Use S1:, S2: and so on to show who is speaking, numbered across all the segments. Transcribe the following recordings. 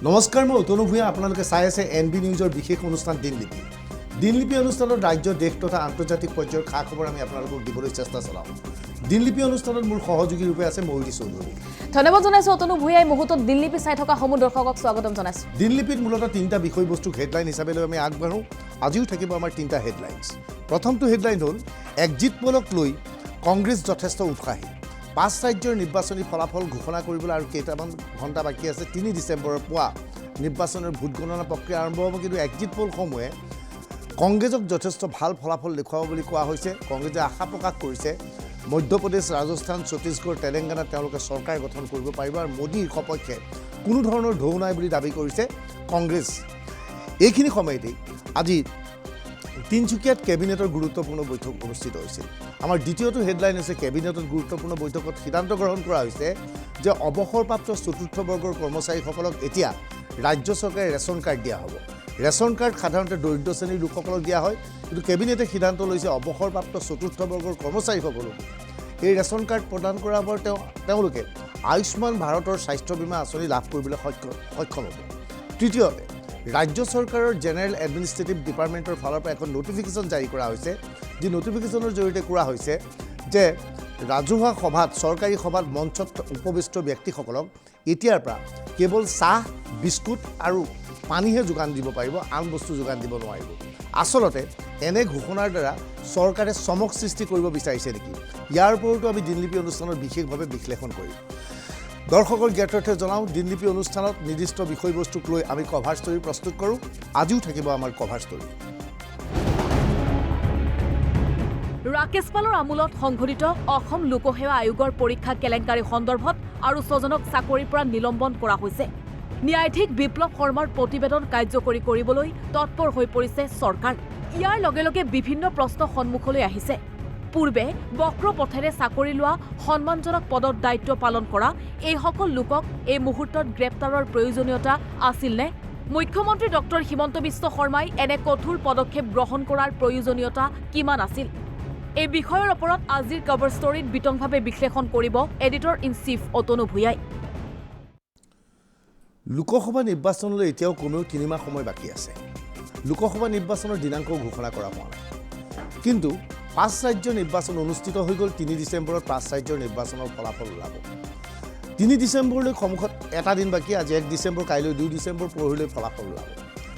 S1: নমস্কাৰ মই অতনু ভূঞা আপোনালোকে চাই আছে এনবি নিউজৰ বিশেষ অনুষ্ঠান দিনলিপি দিনলিপি অনুষ্ঠানত ৰাজ্য দেশ তথা আন্তৰ্জাতিক পৰ্যায়ৰ খা খবৰ আমি আপোনালোকক দিবলৈ চেষ্টা চলাওঁ দিনলিপি অনুষ্ঠানত মোৰ সহযোগী ৰূপে আছে ময়ূৰী চৌধুৰী
S2: ধন্যবাদ জনাইছো অতনু ভূঞা এই মুহূৰ্তত দিনলিপি চাই থকা সমূহ দৰ্শকক স্বাগতম জনাইছো
S1: দিনলিপিত মূলতঃ তিনিটা বিষয়বস্তুক হেডলাইন হিচাপে লৈ আমি আগবাঢ়ো আজিও থাকিব আমাৰ তিনিটা হেডলাইনছ প্ৰথমটো হেডলাইন হ'ল এক্সিট পোলক লৈ কংগ্ৰেছ যথেষ্ট উৎসাহী 5 ৰাজ্যৰ নিৰ্বাচনী ফলাফল ঘোষণা কৰিবলৈ আৰু কেইটামান ঘণ্টা বাকী আছে 3 ডিচেম্বৰৰ পুৱা নিৰ্বাচনৰ ভোট গণনা প্ৰক্ৰিয়া আৰম্ভ হ'ব কিন্তু এক্সিট পোলসমূহে কংগ্ৰেছক যথেষ্ট ভাল ফলাফল দেখুৱাব বুলি কোৱা হৈছে কংগ্ৰেছে আশা প্ৰকাশ কৰিছে মধ্যপ্ৰদেশ ৰাজস্থান ছত্তীশগড় তেলেংগানা তেওঁলোকে চৰকাৰ গঠন কৰিব পাৰিব আৰু মোদীৰ সপক্ষে কোনো ধৰণৰ ঢৌ নাই বুলি দাবী কৰিছে কংগ্ৰেছ এইখিনি সময়তেই আজি তিনচুকীয়াত কেবিনেটৰ গুৰুত্বপূৰ্ণ বৈঠক অনুষ্ঠিত হৈছিল আমাৰ দ্বিতীয়টো হেডলাইন হৈছে কেবিনেটৰ গুৰুত্বপূৰ্ণ বৈঠকত সিদ্ধান্ত গ্ৰহণ কৰা হৈছে যে অৱসৰপ্ৰাপ্ত চতুৰ্থ বৰ্গৰ কৰ্মচাৰীসকলক এতিয়া ৰাজ্য চৰকাৰে ৰেচন কাৰ্ড দিয়া হ'ব ৰেচন কাৰ্ড সাধাৰণতে দৰিদ্ৰ শ্ৰেণীৰ লোকসকলক দিয়া হয় কিন্তু কেবিনেটে সিদ্ধান্ত লৈছে অৱসৰপ্ৰাপ্ত চতুৰ্থ বৰ্গৰ কৰ্মচাৰীসকলক এই ৰেচন কাৰ্ড প্ৰদান কৰাৰ বাবে তেওঁলোকে আয়ুষ্মান ভাৰতৰ স্বাস্থ্য বীমা আঁচনি লাভ কৰিবলৈ সক্ষম হ'ব তৃতীয়তে ৰাজ্য চৰকাৰৰ জেনেৰেল এডমিনিষ্ট্ৰেটিভ ডিপাৰ্টমেণ্টৰ ফালৰ পৰা এখন নটিফিকেশ্যন জাৰি কৰা হৈছে যি নটিফিকেশ্যনৰ জৰিয়তে কোৱা হৈছে যে ৰাজহুৱা সভাত চৰকাৰী সভাত মঞ্চত উপবিষ্ট ব্যক্তিসকলক এতিয়াৰ পৰা কেৱল চাহ বিস্কুট আৰু পানীহে যোগান দিব পাৰিব আন বস্তু যোগান দিব নোৱাৰিব আচলতে এনে ঘোষণাৰ দ্বাৰা চৰকাৰে চমক সৃষ্টি কৰিব বিচাৰিছে নেকি ইয়াৰ ওপৰতো আমি দিনলিপি অনুষ্ঠানত বিশেষভাৱে বিশ্লেষণ কৰিম দৰ্শকৰ জ্ঞাতাৰ্থে জনাওঁ দিনলিপি অনুষ্ঠানত নিৰ্দিষ্ট বিষয়বস্তুক লৈ আমি কভাৰ ষ্টৰী প্ৰস্তুত কৰোঁ আজিও থাকিব আমাৰ কভাৰ ষ্টৰী
S2: ৰাকেশ পালৰ আমোলত সংঘটিত অসম লোকসেৱা আয়োগৰ পৰীক্ষা কেলেংকাৰী সন্দৰ্ভত আৰু 6 জনক চাকৰিৰ পৰা নিলম্বন কৰা হৈছে ন্যায়াধীশ বিপ্লৱ শৰ্মাৰ প্ৰতিবেদন কাৰ্যকৰী কৰিবলৈ তৎপৰ হৈ পৰিছে চৰকাৰ ইয়াৰ লগে লগে বিভিন্ন প্ৰশ্ন সন্মুখলৈ আহিছে পূৰ্বে বক্ৰ পথেৰে চাকৰি লোৱা সন্মানজনক পদত দায়িত্ব পালন কৰা এই সকল লোকক এই মুহূৰ্তত গ্ৰেপ্তাৰৰ প্ৰয়োজনীয়তা আছিল নে মুখ্যমন্ত্ৰী ডক্টৰ হিমন্ত বিশ্ব শৰ্মাই এনে কঠোৰ পদক্ষেপ গ্ৰহণ কৰাৰ প্ৰয়োজনীয়তা কিমান আছিল এই বিষয়ৰ ওপৰত আজিৰ কভাৰ ষ্টৰীত বিতংভাৱে বিশ্লেষণ কৰিব এডিটৰ ইন চিফ অতনু ভূঞাই
S1: লোকসভা নিৰ্বাচনলৈ এতিয়াও কমেও 3 মাহ সময় বাকী আছে লোকসভা নিৰ্বাচনৰ দিনাংক ঘোষণা কৰা হোৱা নাই কিন্তু 5 ৰাজ্যৰ নিৰ্বাচন অনুষ্ঠিত হৈ গ'ল 3 ডিচেম্বৰত 5 ৰাজ্যৰ নিৰ্বাচনৰ ফলাফল ওলাব 3 ডিচেম্বৰলৈ সন্মুখত এটা দিন বাকী আজি 1 ডিচেম্বৰ কাইলৈ 2 ডিচেম্বৰ পৰহিলৈ ফলাফল ওলাব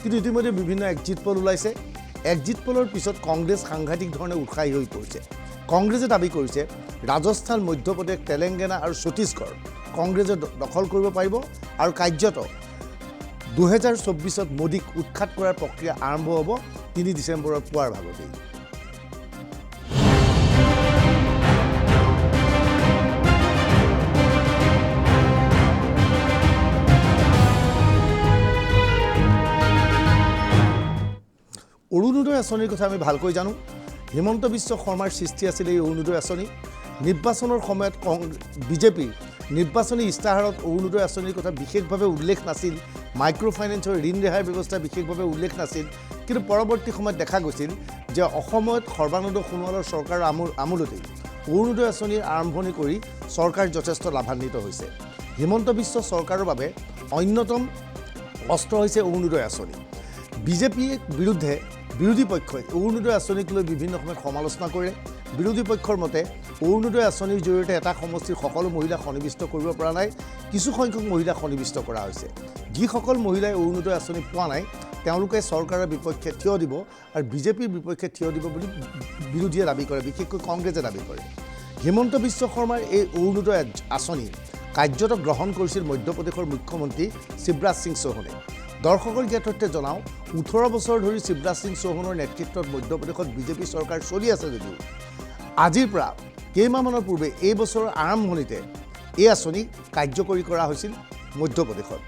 S1: কিন্তু ইতিমধ্যে বিভিন্ন এক্সিট পোল ওলাইছে এক্সিট পোলৰ পিছত কংগ্ৰেছ সাংঘাতিক ধৰণে উৎসাহী হৈ পৰিছে কংগ্ৰেছে দাবী কৰিছে ৰাজস্থান মধ্যপ্ৰদেশ তেলেংগানা আৰু ছত্তীশগড় কংগ্ৰেছে দখল কৰিব পাৰিব আৰু কাৰ্যত 2024ত মোদীক উৎখাত কৰাৰ প্ৰক্ৰিয়া আৰম্ভ হ'ব 3 ডিচেম্বৰৰ পুৱাৰ ভাগতেই অৰুণোদয় আঁচনিৰ কথা আমি ভালকৈ জানো হিমন্ত বিশ্ব শৰ্মাৰ সৃষ্টি আছিল এই অৰুণোদয় আঁচনি নিৰ্বাচনৰ সময়ত বিজেপিৰ নিৰ্বাচনী ইস্তাহাৰত অৰুণোদয় আঁচনিৰ কথা বিশেষভাৱে উল্লেখ নাছিল মাইক্ৰ' ফাইনেন্সৰ ঋণ ৰেহাইৰ ব্যৱস্থা বিশেষভাৱে উল্লেখ নাছিল কিন্তু পৰৱৰ্তী সময়ত দেখা গৈছিল যে অসমত সৰ্বানন্দ সোণোৱালৰ চৰকাৰৰ আমোলতেই অৰুণোদয় আঁচনিৰ আৰম্ভণি কৰি চৰকাৰ যথেষ্ট লাভান্বিত হৈছে হিমন্ত বিশ্ব চৰকাৰৰ বাবে অন্যতম অস্ত্ৰ হৈছে অৰুণোদয় আঁচনি বিজেপিৰ বিৰুদ্ধে বিৰোধী পক্ষই অৰুণোদয় আঁচনিক লৈ বিভিন্ন সময়ত সমালোচনা কৰে বিৰোধী পক্ষৰ মতে অৰুণোদয় আঁচনিৰ জৰিয়তে এটা সমষ্টিৰ সকলো মহিলা সন্নিৱিষ্ট কৰিব পৰা নাই কিছু সংখ্যক মহিলা সন্নিৱিষ্ট কৰা হৈছে যিসকল মহিলাই অৰুণোদয় আঁচনি পোৱা নাই তেওঁলোকে চৰকাৰৰ বিপক্ষে থিয় দিব আৰু বিজেপিৰ বিপক্ষে থিয় দিব বুলি বিৰোধীয়ে দাবী কৰে বিশেষকৈ কংগ্ৰেছে দাবী কৰে হিমন্ত বিশ্ব শৰ্মাৰ এই অৰুণোদয় আঁচনি কাৰ্যত গ্ৰহণ কৰিছিল মধ্যপ্ৰদেশৰ মুখ্যমন্ত্ৰী শিৱৰাজ সিং চৌহানে দৰ্শকৰ জ্ঞাতাৰ্থে জনাওঁ 18 বছৰ ধৰি শিৱৰাজ সিং চৌহানৰ নেতৃত্বত মধ্যপ্ৰদেশত বিজেপি চৰকাৰ চলি আছে যদিও আজিৰ পৰা কেইমাহমানৰ পূৰ্বে এই বছৰৰ আৰম্ভণিতে এই আঁচনি কাৰ্যকৰী কৰা হৈছিল মধ্যপ্ৰদেশত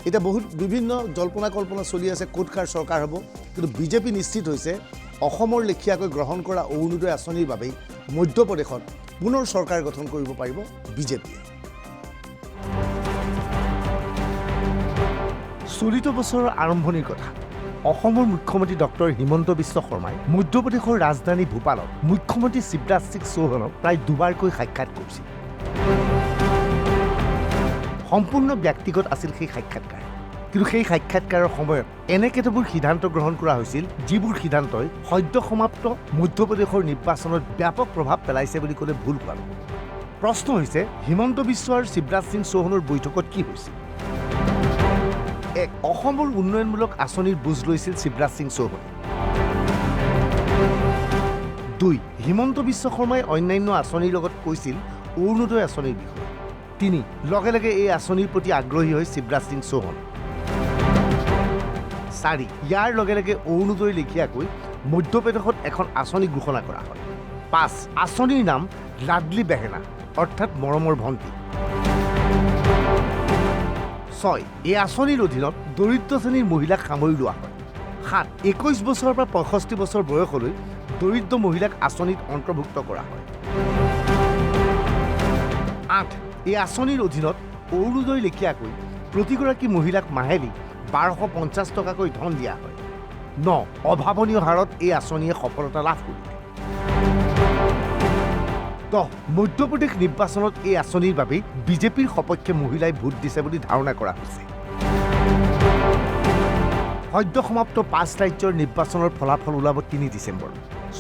S1: এতিয়া বহুত বিভিন্ন জল্পনা কল্পনা চলি আছে ক'ত কাৰ চৰকাৰ হ'ব কিন্তু বিজেপি নিশ্চিত হৈছে অসমৰ লেখীয়াকৈ গ্ৰহণ কৰা অৰুণোদয় আঁচনিৰ বাবেই মধ্যপ্ৰদেশত পুনৰ চৰকাৰ গঠন কৰিব পাৰিব বিজেপিয়ে চলিত বছৰৰ আৰম্ভণিৰ কথা অসমৰ মুখ্যমন্ত্ৰী ডক্টৰ হিমন্ত বিশ্ব শৰ্মাই মধ্যপ্ৰদেশৰ ৰাজধানী ভূপালত মুখ্যমন্ত্ৰী শিৱৰাজ সিং চৌহানক প্ৰায় দুবাৰকৈ সাক্ষাৎ কৰিছিল সম্পূৰ্ণ ব্যক্তিগত আছিল সেই সাক্ষাৎকাৰ কিন্তু সেই সাক্ষাৎকাৰৰ সময়ত এনে কেতবোৰ সিদ্ধান্ত গ্ৰহণ কৰা হৈছিল যিবোৰ সিদ্ধান্তই সদ্য সমাপ্ত মধ্যপ্ৰদেশৰ নিৰ্বাচনত ব্যাপক প্ৰভাৱ পেলাইছে বুলি ক'লে ভুল হোৱা নহ'ব। প্ৰশ্ন হৈছে হিমন্ত বিশ্ব আৰু শিৱৰাজ সিং চৌহানৰ বৈঠকত কি হৈছিল? এক, অসমৰ উন্নয়নমূলক আঁচনিৰ বুজ লৈছিল শিৱৰাজ সিং চৌহানে। 2, হিমন্ত বিশ্ব শৰ্মাই অন্যান্য আঁচনিৰ লগত কৈছিল অৰুণোদয় আঁচনিৰ বিষয়ে। 3, লগে লগে এই আঁচনিৰ প্ৰতি আগ্ৰহী হৈ শিৱৰাজ সিং চৌহান। 4, ইয়াৰ লগে লগে অৰুণোদয় লেখীয়াকৈ মধ্যপ্ৰদেশত এখন আঁচনি ঘোষণা কৰা হয়। 5, আঁচনিৰ নাম লাডলি বেহেনা অৰ্থাৎ মৰমৰ ভণ্টি। 6, এই আঁচনিৰ অধীনত দৰিদ্ৰ শ্ৰেণীৰ মহিলাক সামৰি লোৱা হয়। 7, 21 বছৰৰ পৰা 65 বছৰ বয়সলৈ দৰিদ্ৰ মহিলাক আঁচনিত অন্তৰ্ভুক্ত কৰা হয়। 8, এই আঁচনিৰ অধীনত অৰুণোদয় লেখীয়াকৈ প্ৰতিগৰাকী মহিলাক মাহেলী 1250 টকাকৈ ধন দিয়া হয়। 9, অভাৱনীয় হাৰত এই আঁচনিয়ে সফলতা লাভ কৰিলে। 10, মধ্যপ্ৰদেশ নিৰ্বাচনত এই আঁচনিৰ বাবেই বিজেপিৰ সপক্ষে মহিলাই ভোট দিছে বুলি ধাৰণা কৰা হৈছে। সদ্য সমাপ্ত 5 ৰাজ্যৰ নিৰ্বাচনৰ ফলাফল ওলাব 3 ডিচেম্বৰ।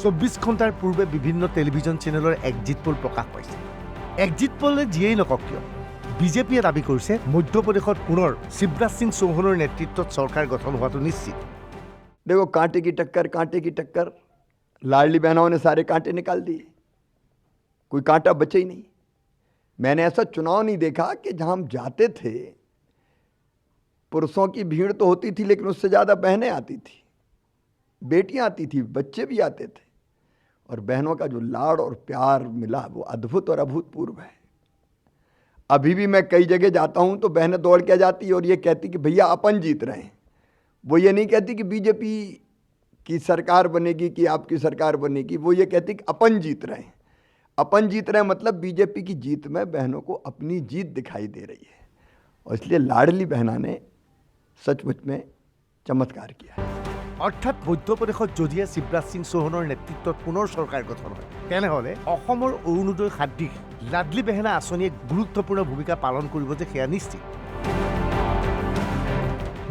S1: 24 ঘণ্টাৰ পূৰ্বে বিভিন্ন টেলিভিজন চেনেলৰ এক্সিট পোল প্ৰকাশ পাইছে। এক্সিট পোলে যিয়েই নকওক কিয় বিজেপিয়ে দাবী কৰিছে মধ্যপ্ৰদেশত পুনৰ শিৱৰাজ সিং চৌহানৰ নেতৃত্বত চৰকাৰ গঠন হোৱাটো নিশ্চিত।
S3: देखो कांटे की टक्कर लाडली बहनों ने सारे कांटे निकाल दिए, कोई कांटा बचा ही नहीं। मैंने ऐसा चुनाव नहीं देखा कि जहां हम जाते थे पुरुषों की भीड़ तो होती थी लेकिन उससे ज़्यादा बहनें आती थी, बेटियां आती थी, बच्चे भी आते थे और बहनों का जो लाड़ और प्यार मिला वो अद्भुत और अभूतपूर्व है। अभी भी मैं कई जगह जाता हूं तो बहनें दौड़ के जाती और ये कहती कि भैया अपन जीत रहे हैं। वो ये नहीं कहती कि बीजेपी की सरकार बनेगी कि आपकी सरकार बनेगी, वो ये कहती कि अपन जीत रहे हैं। अपन जीत रहे हैं मतलब बीजेपी की जीत में बहनों को अपनी जीत दिखाई दे रही है और इसलिए लाडली बहना ने सचमुच में चमत्कार किया है।
S1: অৰ্থাৎ মধ্যপ্ৰদেশত যদিহে শিৱৰাজ সিং চৌহানৰ নেতৃত্বত পুনৰ চৰকাৰ গঠন হয় তেনেহ'লে অসমৰ অৰুণোদয় সাদৃশ লাডলি বেহেনা আঁচনিয়ে গুৰুত্বপূৰ্ণ ভূমিকা পালন কৰিব যে সেয়া নিশ্চিত।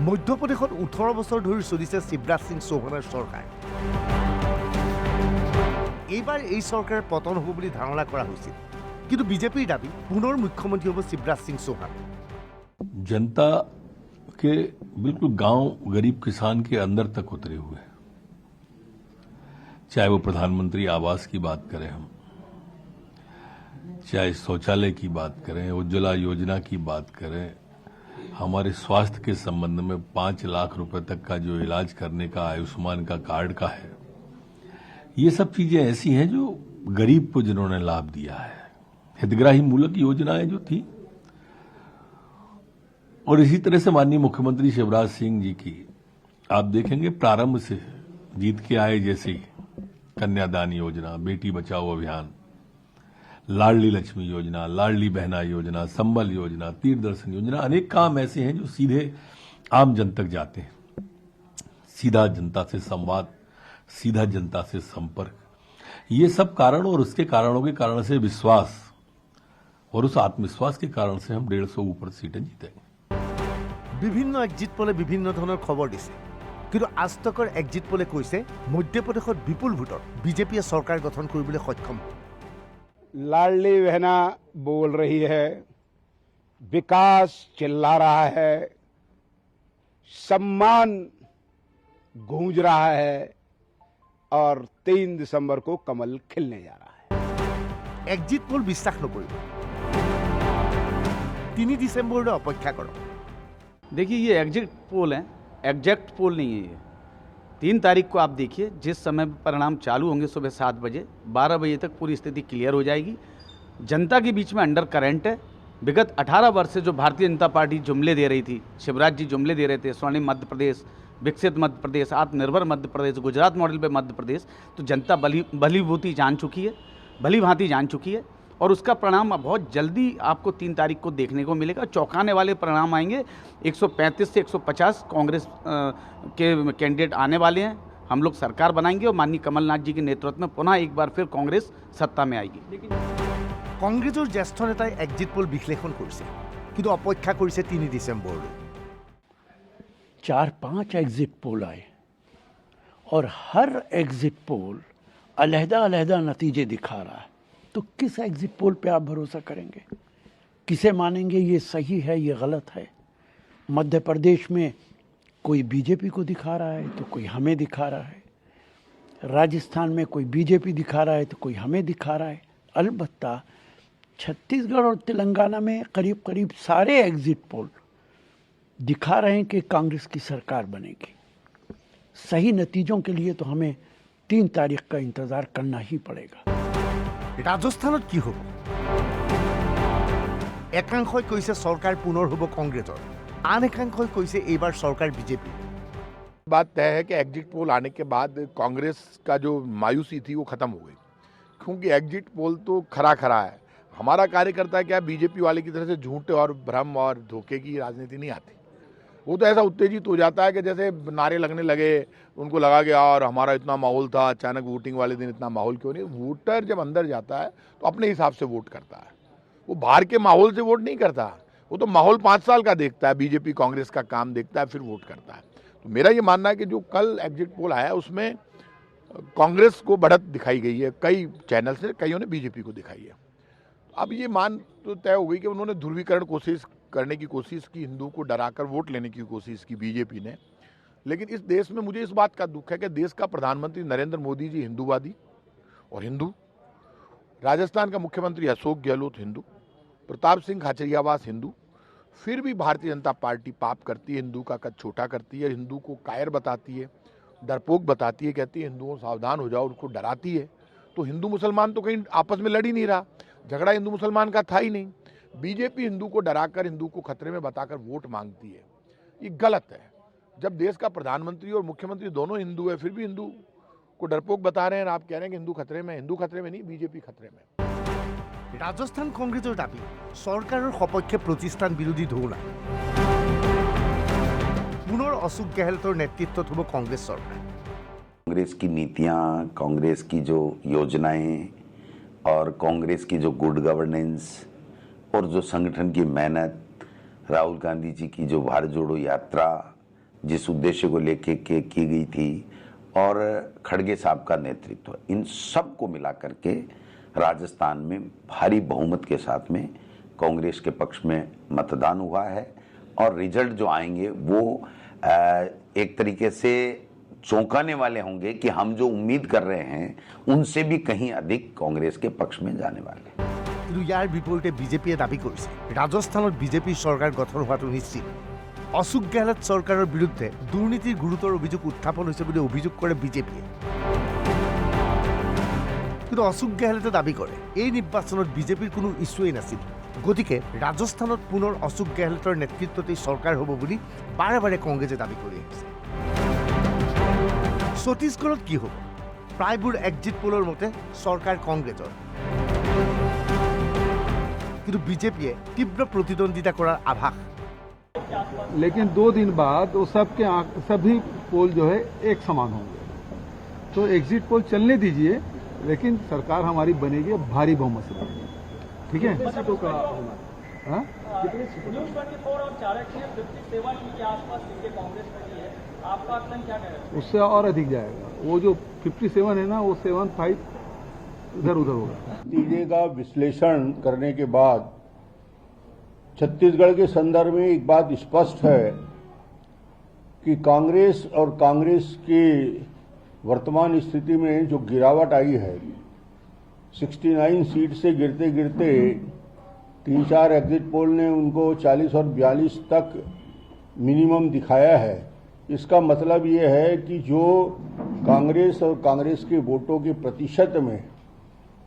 S1: মধ্যপ্ৰদেশত 18 বছৰ ধৰি চলিছে শিৱৰাজ সিং চৌহানৰ চৰকাৰ। এইবাৰ এই চৰকাৰৰ পতন হ'ব বুলি ধাৰণা কৰা হৈছিল, কিন্তু বিজেপিৰ দাবী পুনৰ মুখ্যমন্ত্ৰী হ'ব শিৱৰাজ সিং চৌহান।
S4: जनता के बिल्कुल गांव गरीब किसान के अंदर तक उतरे हुए हैं। चाहे वो प्रधानमंत्री आवास की बात करें हम, चाहे शौचालय की बात करें, उज्ज्वला योजना की बात करें, हमारे स्वास्थ्य के संबंध में 5 लाख रुपए तक का जो इलाज करने का आयुष्मान का कार्ड का है, ये सब चीजें ऐसी हैं जो गरीब को जिन्होंने लाभ दिया है। हितग्राही मूलक योजनाएं जो थी और इसी तरह से माननीय मुख्यमंत्री शिवराज सिंह जी की आप देखेंगे प्रारंभ से जीत के आए जैसे कन्यादान योजना, बेटी बचाओ अभियान, लाडली लक्ष्मी योजना, लाडली बहना योजना, संबल योजना, तीर्थदर्शन योजना, अनेक काम ऐसे हैं जो सीधे आम जन तक जाते हैं। सीधा जनता से संवाद, सीधा जनता से संपर्क, ये सब कारण और उसके कारणों के कारण से विश्वास और उस आत्मविश्वास के कारण से हम 150 ऊपर सीटें जीतेंगे।
S1: বিভিন্ন এক্সিট পোলে বিভিন্ন ধৰণৰ খবৰ দিছে, কিন্তু আজ তকৰ এক্সিট পোলে কৈছে মধ্যপ্ৰদেশত বিপুল ভোটত বিজেপিয়ে চৰকাৰ গঠন কৰিবলৈ সক্ষম।
S5: लाडली बहना बोल रही है, विकास चिल्ला रहा है, सम्मान गूंज रहा है और 3 दिसंबर को कमल खिलने जा रहा है।
S1: এক্সিট পোল বিশ্বাস নকৰিব, 3 ডিচেম্বৰলৈ অপেক্ষা কৰক।
S6: देखिए ये एग्जिट पोल है, एग्जैक्ट पोल नहीं है ये। 3 तारीख को आप देखिए, जिस समय परिणाम चालू होंगे सुबह 7 बजे, 12 बजे तक पूरी स्थिति क्लियर हो जाएगी। जनता के बीच में अंडर करंट है। विगत 18 वर्ष से जो भारतीय जनता पार्टी जुमले दे रही थी, शिवराज जी जुमले दे रहे थे, स्वर्णिम मध्य प्रदेश, विकसित मध्य प्रदेश, आत्मनिर्भर मध्य प्रदेश, गुजरात मॉडल पे मध्य प्रदेश, तो जनता भलीभांति जान चुकी है, भलीभांति जान चुकी है और उसका परिणाम बहुत जल्दी आपको 3 तारीख को देखने को मिलेगा। चौंकाने वाले परिणाम आएंगे। 135 से 150 कांग्रेस के कैंडिडेट आने वाले हैं। हम लोग सरकार बनाएंगे और माननीय कमलनाथ जी के नेतृत्व में पुनः एक बार फिर कांग्रेस सत्ता में आएगी।
S1: কংগ্ৰেছৰ জ্যেষ্ঠ নেতাই এক্সিট পোল বিশ্লেষণ কৰিছে, কিন্তু অপেক্ষা কৰিছে 3 ডিচেম্বৰলৈ।
S7: 4-5 एग्जिट पोल आए और हर एग्जिट पोल अलहदा नतीजे दिखा रहा है, तो किस एग्जिट पोल पे आप भरोसा करेंगे? किसे मानेंगे ये सही है ये गलत है? मध्य प्रदेश में कोई बीजेपी को दिखा रहा है तो कोई हमें दिखा रहा है, राजस्थान में कोई बीजेपी दिखा रहा है तो कोई हमें दिखा रहा है। अलबत्ता छत्तीसगढ़ और तेलंगाना में करीब करीब सारे एग्जिट पोल दिखा रहे हैं कि कांग्रेस की सरकार बनेगी। सही नतीजों के लिए तो हमें 3 तारीख का इंतजार करना ही पड़ेगा।
S1: राजस्थाনত কি হ'ব? একাংশই কৈছে চৰকাৰ পুনৰ হ'ব কংগ্ৰেছৰ, আন একাংশই কৈছে এইবাৰ চৰকাৰ বিজেপি।
S5: बात तय है कि एग्जिट पोल आने के बाद कांग्रेस का जो मायूसी थी वो खत्म हो गई, क्योंकि एग्जिट पोल तो खरा खरा है। हमारा कार्यकर्ता क्या बीजेपी वाले की तरह से झूठ और भ्रम और धोखे की राजनीति नहीं आती। वो तो ऐसा उत्तेजित हो जाता है कि जैसे नारे लगने लगे, उनको लगा कि और हमारा इतना माहौल था, अचानक वोटिंग वाले दिन इतना माहौल क्यों नहीं। वोटर जब अंदर जाता है तो अपने हिसाब से वोट करता है, वो बाहर के माहौल से वोट नहीं करता। वो तो माहौल 5 साल का देखता है, बीजेपी कांग्रेस का काम देखता है, फिर वोट करता है। तो मेरा ये मानना है कि जो कल एग्जिट पोल आया उसमें कांग्रेस को बढ़त दिखाई गई है, कई चैनल से, कईयों ने बीजेपी को दिखाई है। अब ये मान तो तय हो गई कि उन्होंने ध्रुवीकरण करने की कोशिश की, हिंदू को डराकर वोट लेने की कोशिश की बीजेपी ने। लेकिन इस देश में मुझे इस बात का दुख है कि देश का प्रधानमंत्री नरेंद्र मोदी जी हिंदूवादी और हिंदू, राजस्थान का मुख्यमंत्री अशोक गहलोत हिंदू, प्रताप सिंह खाचरियावास हिंदू, फिर भी भारतीय जनता पार्टी पाप करती है, हिंदू का कद छोटा करती है, हिंदू को कायर बताती है, डरपोक बताती है, कहती है हिंदुओं सावधान हो जाओ, उनको डराती है। तो हिंदू मुसलमान तो कहीं आपस में लड़ ही नहीं रहा, झगड़ा हिंदू मुसलमान का था ही नहीं। बीजेपी हिंदू को डराकर, हिंदू को खतरे में बताकर वोट मांगती है, ये गलत है। जब देश का प्रधानमंत्री और मुख्यमंत्री दोनों हिंदू है, फिर भी हिंदू को डरपोक बता रहे हैं, आप कह रहे हैं कि हिंदू खतरे में। हिंदू खतरे में नहीं, बीजेपी खतरे में।
S1: ৰাজস্থান কংগ্ৰেছৰ দাবী চৰকাৰৰ সপক্ষে প্ৰতিষ্ঠান বিৰোধী ধৌলা। পুনৰ অশোক গেহলটৰ নেতৃত্বত হ'ব কংগ্ৰেছ চৰকাৰ।
S8: कांग्रेस की नीतियां, कांग्रेस की जो योजनाएं और कांग्रेस की जो गुड गवर्नेंस और जो संगठन की मेहनत, राहुल गांधी जी की जो भारत जोड़ो यात्रा जिस उद्देश्य को लेके की गई थी, और खड़गे साहब का नेतृत्व, इन सब को मिला करके राजस्थान में भारी बहुमत के साथ में कांग्रेस के पक्ष में मतदान हुआ है। और रिजल्ट जो आएंगे वो एक तरीके से चौंकाने वाले होंगे कि हम जो उम्मीद कर रहे हैं उनसे भी कहीं अधिक कांग्रेस के पक्ष में जाने वाले।
S1: কিন্তু ইয়াৰ বিপৰীতে বিজেপিয়ে দাবী কৰিছে ৰাজস্থানত বিজেপিৰ চৰকাৰ গঠন হোৱাটো নিশ্চিত। অশোক গেহলট চৰকাৰৰ বিৰুদ্ধে দুৰ্নীতিৰ গুৰুতৰ অভিযোগ উত্থাপন হৈছে বুলি অভিযোগ কৰে বিজেপিয়ে। কিন্তু অশোক গেহলটে দাবী কৰে এই নিৰ্বাচনত বিজেপিৰ কোনো ইছ্যুৱেই নাছিল, গতিকে ৰাজস্থানত পুনৰ অশোক গেহলটৰ নেতৃত্বতেই চৰকাৰ হ'ব বুলি বাৰে বাৰে কংগ্ৰেছে দাবী কৰি আহিছে। ছত্তীশগড়ত কি হ'ব? প্ৰায়বোৰ এক্সিট পোলৰ মতে চৰকাৰ কংগ্ৰেছৰ, কিন্তু বিজেপিয়ে তীব্ৰ প্ৰতিদ্বন্দ্বিতা কৰাৰ আভাস।
S9: लेकिन 2 दिन बाद वो सभी पोल जो है एक समान होंगे। तो एग्जिट पोल चलने दीजिए, लेकिन सरकार हमारी बनेगी भारी बहुमत से बनेगी। ठीक है? उससे और अधिक जाएगा। वो जो 57 है ना, वो 75 इधर उधर होगा।
S10: नतीजे का विश्लेषण करने के बाद छत्तीसगढ़ के संदर्भ में एक बात स्पष्ट है कि कांग्रेस और कांग्रेस की वर्तमान स्थिति में जो गिरावट आई है, 69 सीट से गिरते गिरते 3-4 एग्जिट पोल ने उनको 40 और 42 तक मिनिमम दिखाया है। इसका मतलब ये है कि जो कांग्रेस और कांग्रेस के वोटों के प्रतिशत में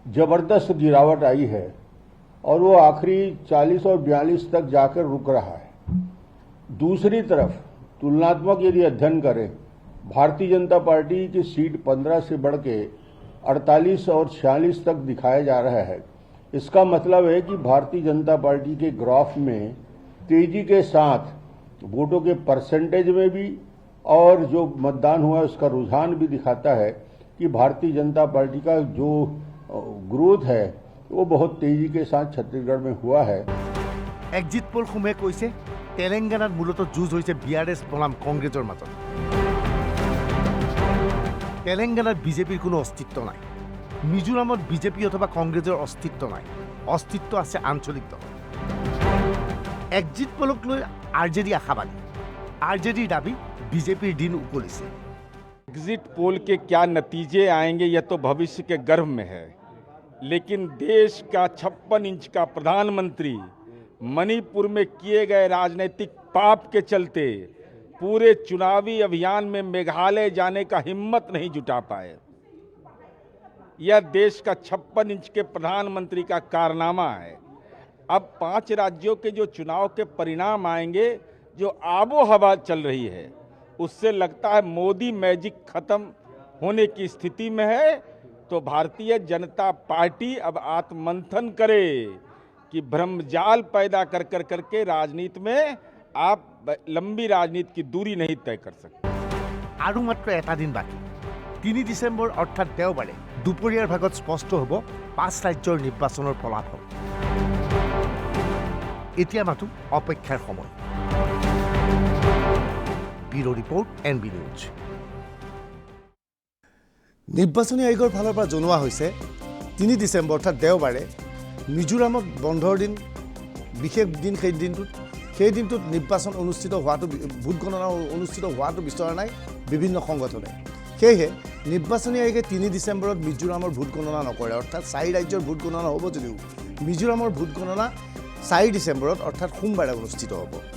S10: जबरदस्त गिरावट आई है और वो आखिरी 40 और 42 तक जाकर रुक रहा है। दूसरी तरफ तुलनात्मक यदि अध्ययन करें, भारतीय जनता पार्टी की सीट 15 से बढ़ के 48 और 46 तक दिखाया जा रहा है। इसका मतलब है कि भारतीय जनता पार्टी के ग्राफ में तेजी के साथ वोटों के परसेंटेज में भी और जो मतदान हुआ उसका रुझान भी दिखाता है कि भारतीय जनता पार्टी का जो ग्रोथ है वो बहुत तेजी के साथ छत्तीसगढ़ में हुआ है।
S1: एग्जिट पोल সমূহে কৈছে তেলেংগানাত মূলত যুঁজ হৈছে BRS বনাম কংগ্ৰেছৰ মাজত। তেলেংগানাত বিজেপিৰ কোনো অস্তিত্ব নাই। মিজোৰামত বিজেপি অথবা কংগ্ৰেছৰ অস্তিত্ব নাই। অস্তিত্ব আছে আঞ্চলিক দল। এক্সিট পলক লৈ RJD আশাবাদী। RJDৰ দাবী বিজেপিৰ দিন উকলিছে।
S11: एग्जिट पोल के क्या नतीजे आएंगे यह तो भविष्य के गर्भ में है, लेकिन देश का 56 इंच का प्रधानमंत्री मणिपुर में किए गए राजनीतिक पाप के चलते पूरे चुनावी अभियान में मेघालय जाने का हिम्मत नहीं जुटा पाए। यह देश का 56 इंच के प्रधानमंत्री का कारनामा है। अब 5 राज्यों के जो चुनाव के परिणाम आएंगे, जो आबो हवा चल रही है, उससे लगता है मोदी मैजिक खत्म होने की स्थिति में है। तो भारतीय जनता पार्टी अब आत्ममंथन करे कि भ्रमजाल पैदा कर करके राजनीति में आप लंबी राजनीति की दूरी नहीं तय कर सकते।
S1: আৰু মাত্ৰ এটা দিন বাকী। 3 ডিচেম্বৰ অৰ্থাৎ দেওবাৰে দুপৰীয়াৰ ভাগত স্পষ্ট হ'ব 5 ৰাজ্যৰ নিৰ্বাচনৰ ফলাফল। এতিয়া মাথো অপেক্ষাৰ সময়। Bureau report NB news. নিৰ্বাচনী আয়োগৰ ফালৰ পৰা জনোৱা হৈছে 3 ডিচেম্বৰ অৰ্থাৎ দেওবাৰে মিজোৰামত বন্ধৰ দিন, বিশেষ দিন। সেই দিনটোত নিৰ্বাচন অনুষ্ঠিত হোৱাটো, ভোট গণনা অনুষ্ঠিত হোৱাটো বিচৰা নাই বিভিন্ন সংগঠনে। সেয়েহে নিৰ্বাচনী আয়োগে 3 ডিচেম্বৰত মিজোৰামৰ ভোট গণনা নকৰে। অৰ্থাৎ 4 ৰাজ্যৰ ভোট গণনা হ'ব যদিও মিজোৰামৰ ভোট গণনা 4 ডিচেম্বৰত অৰ্থাৎ সোমবাৰে অনুষ্ঠিত হ'ব।